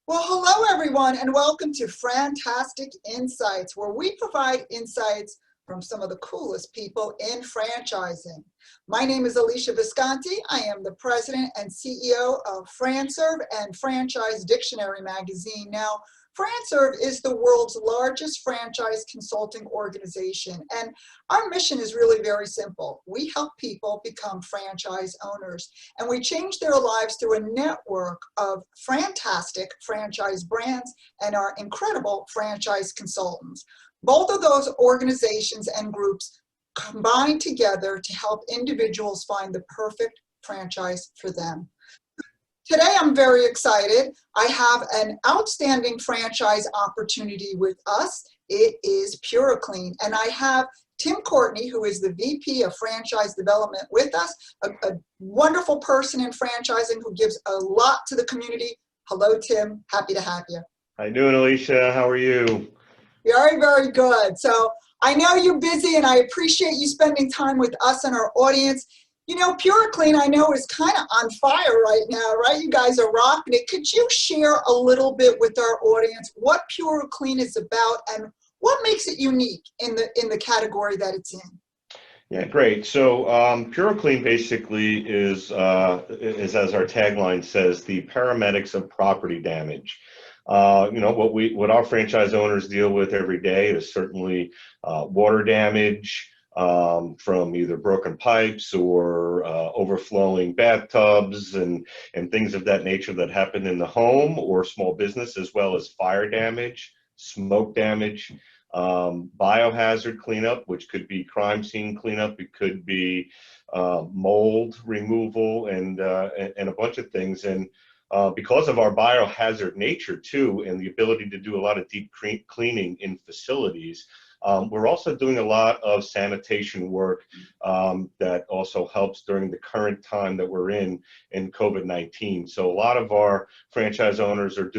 Well, hello everyone, and welcome to FranTastic Insights, where we provide insights from some of the coolest people in franchising. My name is Alesia Visconti. I am the president and CEO of FranServe and Franchise Dictionary magazine. Now, FranServe is the world's largest franchise consulting organization, and our mission is really very simple. We help people become franchise owners, and we change their lives through a network of fantastic franchise brands and our incredible franchise consultants. Both of those organizations and groups combine together to help individuals find the perfect franchise for them. Today, I'm very excited. I have an outstanding franchise opportunity with us. It is PuroClean, and I have Tim Courtney, who is the VP of Franchise Development with us, a wonderful person in franchising who gives a lot to the community. Hello, Tim. Happy to have you. How you doing, Alesia? How are you? Very, very good. So I know you're busy, and I appreciate you spending time with us and our audience. You know, PuroClean, I know, is kind of on fire right now, right? You guys are rocking it. Could you share a little bit with our audience what PuroClean is about and what makes it unique in the category that it's in? Yeah, great. So PuroClean basically is as our tagline says, the paramedics of property damage. What our franchise owners deal with every day is certainly water damage, from either broken pipes or overflowing bathtubs and things of that nature that happen in the home or small business, as well as fire damage, smoke damage, biohazard cleanup, which could be crime scene cleanup, it could be mold removal, and a bunch of things. And because of our biohazard nature too, and the ability to do a lot of deep cleaning in facilities, we're also doing a lot of sanitation work that also helps during the current time that we're in COVID-19. So a lot of our franchise owners are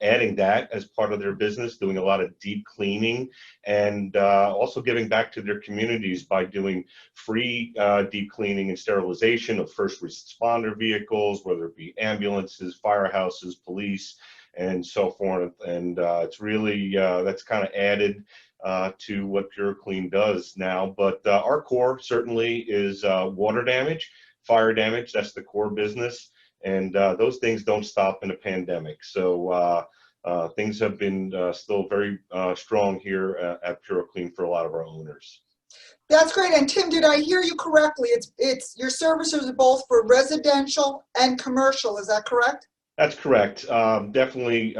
adding that as part of their business, doing a lot of deep cleaning, and also giving back to their communities by doing free deep cleaning and sterilization of first responder vehicles, whether it be ambulances, firehouses, police, and so forth. And it's really, that's kind of added to what PuroClean does now. But our core certainly is water damage, fire damage. That's the core business. And those things don't stop in a pandemic. So things have been still very strong here at PuroClean for a lot of our owners. That's great. And Tim, did I hear you correctly? It's your services are both for residential and commercial. Is that correct? That's correct. Definitely,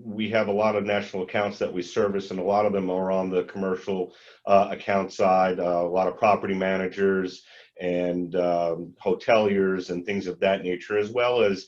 we have a lot of national accounts that we service, and a lot of them are on the commercial account side, a lot of property managers and hoteliers and things of that nature, as well as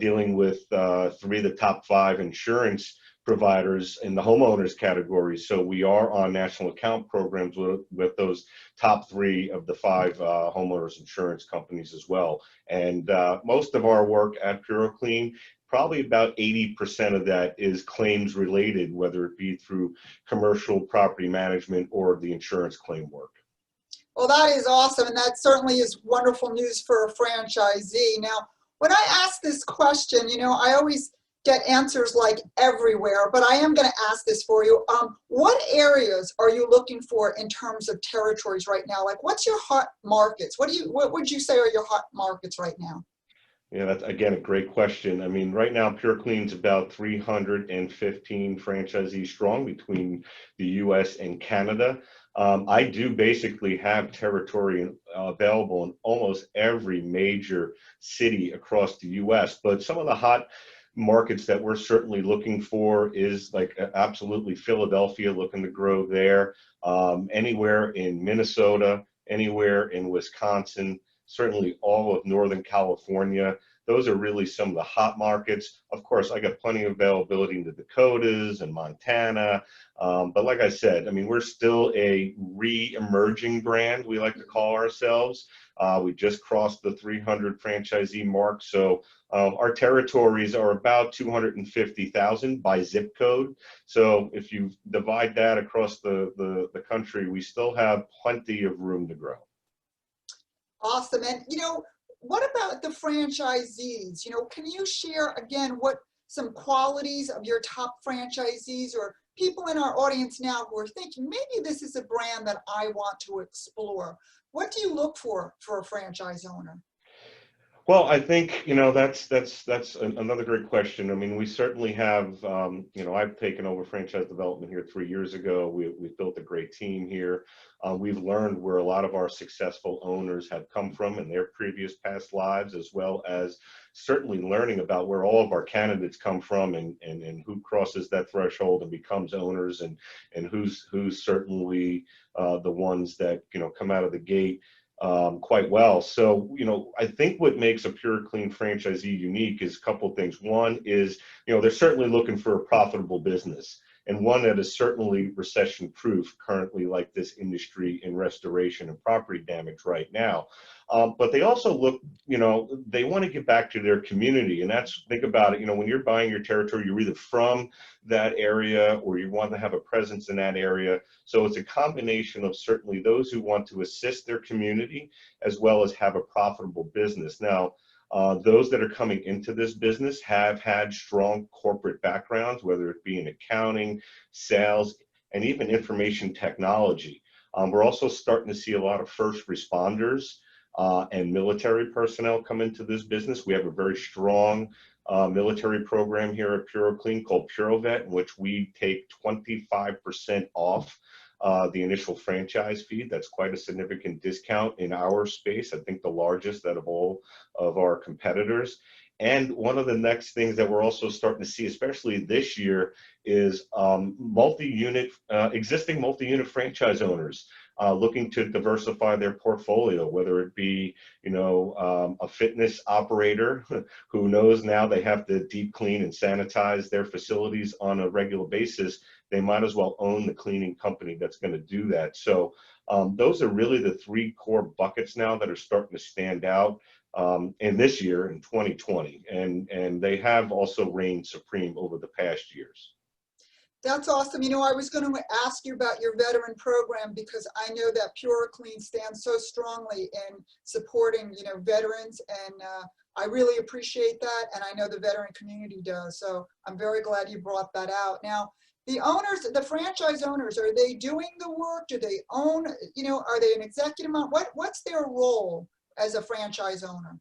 dealing with 3 of the top 5 insurance providers in the homeowners category. So we are on national account programs with those top 3 of the 5 homeowners insurance companies as well. And most of our work at PuroClean, probably about 80% of that is claims related, whether it be through commercial property management or the insurance claim work. Well, that is awesome, and that certainly is wonderful news for a franchisee. Now, when I ask this question, I always get answers like everywhere, but I am going to ask this for you. What areas are you looking for in terms of territories right now? Like, what's your hot markets? What would you say are your hot markets right now? Yeah, that's, again, a great question. I mean, right now, PuroClean's about 315 franchisees strong between the U.S. and Canada. I do basically have territory available in almost every major city across the U.S., but some of the hot markets that we're certainly looking for is like absolutely Philadelphia, looking to grow there, anywhere in Minnesota, anywhere in Wisconsin, certainly all of Northern California. Those are really some of the hot markets. Of course, I got plenty of availability in the Dakotas and Montana. But like I said, I mean, we're still a re-emerging brand, we like to call ourselves. We just crossed the 300 franchisee mark. So our territories are about 250,000 by zip code. So if you divide that across the country, we still have plenty of room to grow. Awesome. And, what about the franchisees? Can you share again what some qualities of your top franchisees or people in our audience now who are thinking, maybe this is a brand that I want to explore? What do you look for a franchise owner? Well, I think, that's another great question. I mean, we certainly have, I've taken over franchise development here 3 years ago. We've built a great team here. We've learned where a lot of our successful owners have come from in their previous past lives, as well as certainly learning about where all of our candidates come from and who crosses that threshold and becomes owners, and who's certainly the ones that, come out of the gate quite well. So, I think what makes a PuroClean franchisee unique is a couple of things. One is, they're certainly looking for a profitable business, and one that is certainly recession proof currently, like this industry in restoration and property damage right now. But they also look, they want to get back to their community. And think about it, when you're buying your territory, you're either from that area or you want to have a presence in that area. So it's a combination of certainly those who want to assist their community as well as have a profitable business. Now, those that are coming into this business have had strong corporate backgrounds, whether it be in accounting, sales, and even information technology. We're also starting to see a lot of first responders and military personnel come into this business. We have a very strong military program here at PuroClean called PuroVet, in which we take 25% off the initial franchise fee. That's quite a significant discount in our space. I think the largest out of all of our competitors. And one of the next things that we're also starting to see, especially this year, is existing multi-unit franchise owners looking to diversify their portfolio, whether it be, a fitness operator who knows now they have to deep clean and sanitize their facilities on a regular basis. They might as well own the cleaning company that's going to do that. So those are really the three core buckets now that are starting to stand out in this year, in 2020. And they have also reigned supreme over the past years. That's awesome. I was going to ask you about your veteran program because I know that PuroClean stands so strongly in supporting, veterans, and I really appreciate that, and I know the veteran community does. So I'm very glad you brought that out. Now, the owners, the franchise owners, are they doing the work? Do they own? Are they an executive? What's their role as a franchise owner?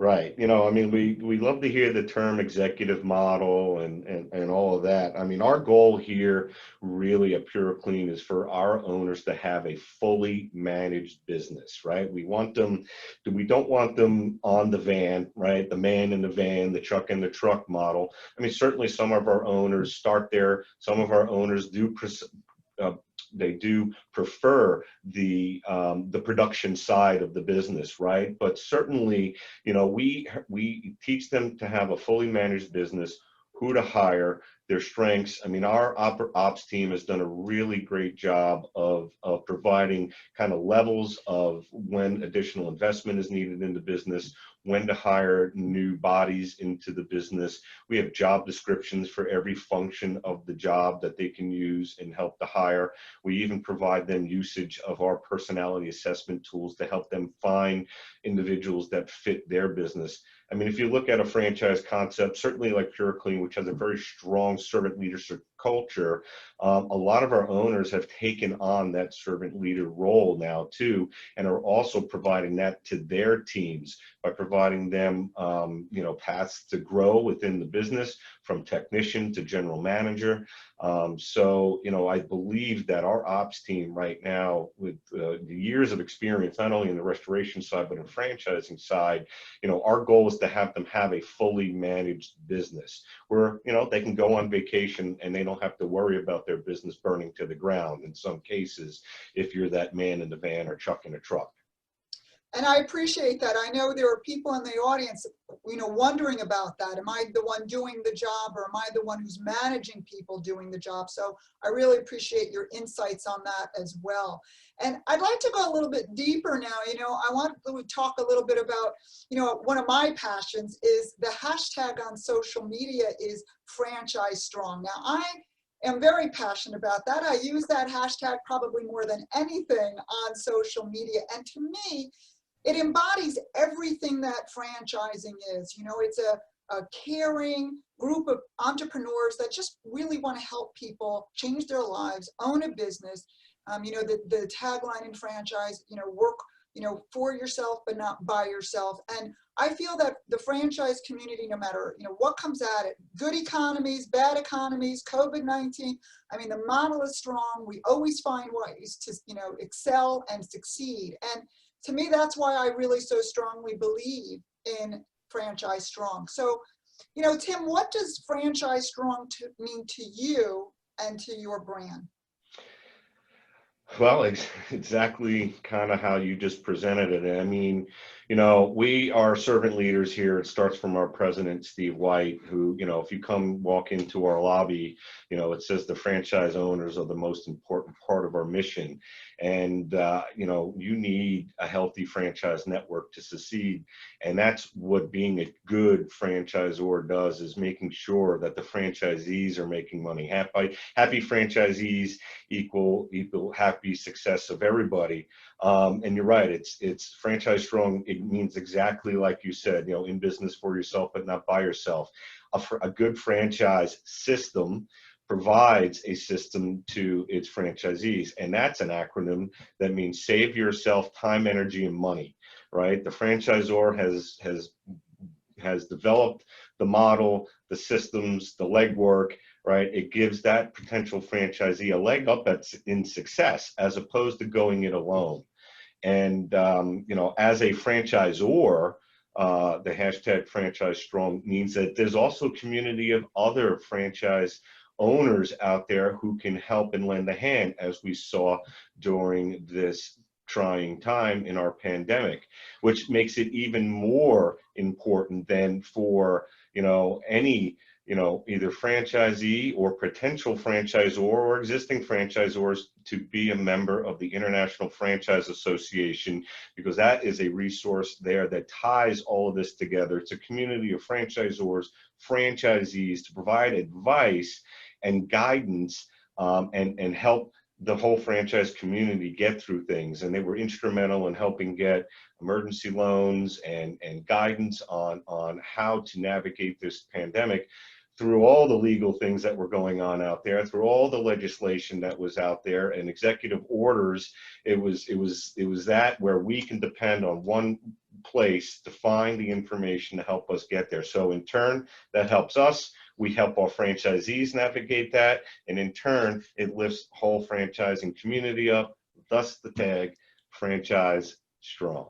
Right. We love to hear the term executive model and all of that. I mean, our goal here really at PuroClean is for our owners to have a fully managed business, right? We don't want them on the van, right? The man in the van, the truck in the truck model. I mean, certainly some of our owners start there. Some of our owners do they do prefer the production side of the business, right? But certainly, we teach them to have a fully managed business, who to hire, their strengths. I mean, our ops team has done a really great job of providing kind of levels of when additional investment is needed in the business, when to hire new bodies into the business. We have job descriptions for every function of the job that they can use and help to hire. We even provide them usage of our personality assessment tools to help them find individuals that fit their business. I mean, if you look at a franchise concept, certainly like PuroClean, which has a very strong servant leadership culture, a lot of our owners have taken on that servant leader role now too, and are also providing that to their teams by providing them, paths to grow within the business, from technician to general manager. So, I believe that our ops team right now, with the years of experience, not only in the restoration side, but in franchising side, our goal is to have them have a fully managed business where, they can go on vacation and they don't have to worry about their business burning to the ground in some cases, if you're that man in the van or truck in a truck. And I appreciate that. I know there are people in the audience, wondering about that. Am I the one doing the job, or am I the one who's managing people doing the job? So I really appreciate your insights on that as well. And I'd like to go a little bit deeper now. I want to talk a little bit about, one of my passions is the hashtag on social media is franchise strong. Now, I am very passionate about that. I use that hashtag probably more than anything on social media. And to me, it embodies everything that franchising is. It's a caring group of entrepreneurs that just really want to help people change their lives, own a business. You know, the tagline in franchise, you know, work, you know, for yourself, but not by yourself. And I feel that the franchise community, no matter, you know, what comes at it, good economies, bad economies, COVID-19, I mean, the model is strong. We always find ways to, you know, excel and succeed. And to me, that's why I really so strongly believe in Franchise Strong. So, you know, Tim, what does Franchise Strong mean to you and to your brand? Well, exactly kind of how you just presented it. I mean, you know, we are servant leaders here. It starts from our president, Steve White, who, you know, if you come walk into our lobby, you know, it says the franchise owners are the most important part of our mission. And, you know, you need a healthy franchise network to succeed. And that's what being a good franchisor does, is making sure that the franchisees are making money. Happy franchisees equal happy success of everybody. And you're right, it's Franchise Strong. It means exactly like you said, you know, in business for yourself, but not by yourself. A good franchise system provides a system to its franchisees. And that's an acronym that means save yourself time, energy, and money, right? The franchisor has developed the model, the systems, the legwork, right? It gives that potential franchisee a leg up in success, as opposed to going it alone. And, you know, as a franchisor, the hashtag Franchise Strong means that there's also a community of other franchise owners out there who can help and lend a hand, as we saw during this trying time in our pandemic, which makes it even more important than for, you know, any, you know, either franchisee or potential franchisor or existing franchisors to be a member of the International Franchise Association, because that is a resource there that ties all of this together. It's a community of franchisors, franchisees, to provide advice and guidance, and help the whole franchise community get through things. And they were instrumental in helping get emergency loans and guidance on how to navigate this pandemic through all the legal things that were going on out there, through all the legislation that was out there and executive orders. It was that where we can depend on one place to find the information to help us get there. So in turn, that helps us. We help our franchisees navigate that, and in turn, it lifts the whole franchising community up, thus the tag Franchise Strong.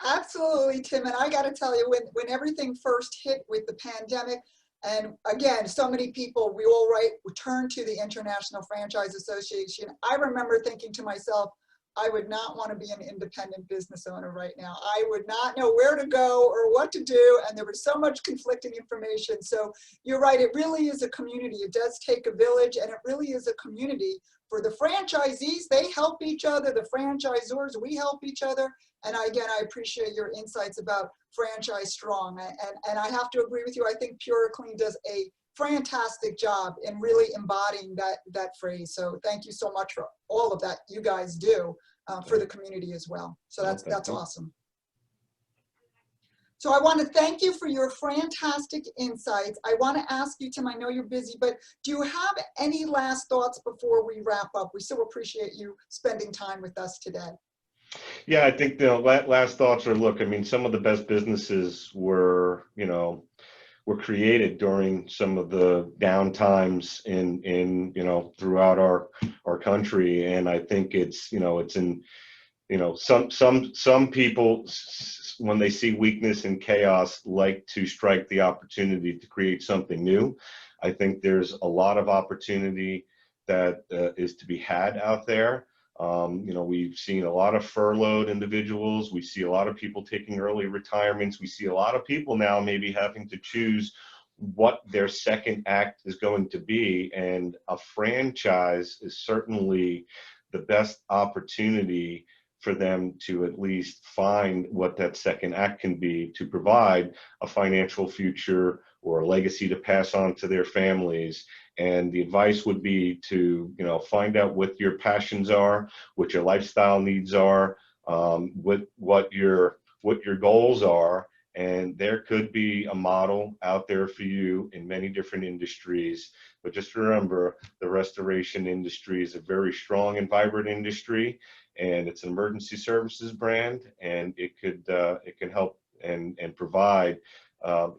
Absolutely, Tim. And I got to tell you, when everything first hit with the pandemic, and again, so many people, we all turn to the International Franchise Association. I remember thinking to myself, I would not want to be an independent business owner right now. I would not know where to go or what to do, and there was so much conflicting information. So you're right, it really is a community. It does take a village, and it really is a community. For the franchisees, they help each other. The franchisors, we help each other. And again, I appreciate your insights about Franchise Strong. And I have to agree with you. I think PuroClean does a fantastic job in really embodying that phrase. So thank you so much for all of that you guys do for the community as well. So that's awesome. So I want to thank you for your FranTastic insights. I want to ask you, Tim, I know you're busy, but do you have any last thoughts before we wrap up? We so appreciate you spending time with us today. Yeah, I think the last thoughts are, look, I mean, some of the best businesses were created during some of the down times in throughout our country. And I think it's in, some people, when they see weakness and chaos, like to strike the opportunity to create something new. I think there's a lot of opportunity that is to be had out there. We've seen a lot of furloughed individuals. We see a lot of people taking early retirements. We see a lot of people now maybe having to choose what their second act is going to be. And a franchise is certainly the best opportunity for them to at least find what that second act can be, to provide a financial future or a legacy to pass on to their families. And the advice would be to, find out what your passions are, what your lifestyle needs are, what your goals are, And there could be a model out there for you in many different industries. But just remember, the restoration industry is a very strong and vibrant industry, and it's an emergency services brand, and it can help and provide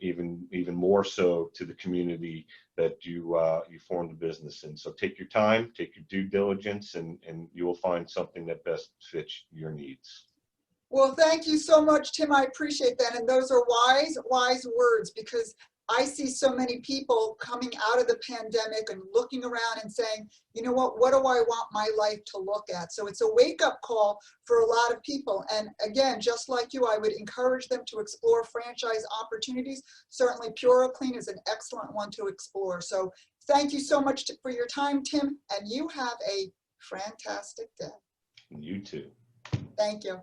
even more so to the community that you formed a business in. So take your time, take your due diligence, and you will find something that best fits your needs. Well, thank you so much, Tim. I appreciate that. And those are wise, wise words, because I see so many people coming out of the pandemic and looking around and saying, you know what do I want my life to look at? So it's a wake-up call for a lot of people. And again, just like you, I would encourage them to explore franchise opportunities. Certainly PuroClean is an excellent one to explore. So thank you so much for your time, Tim, and you have a fantastic day. You too. Thank you.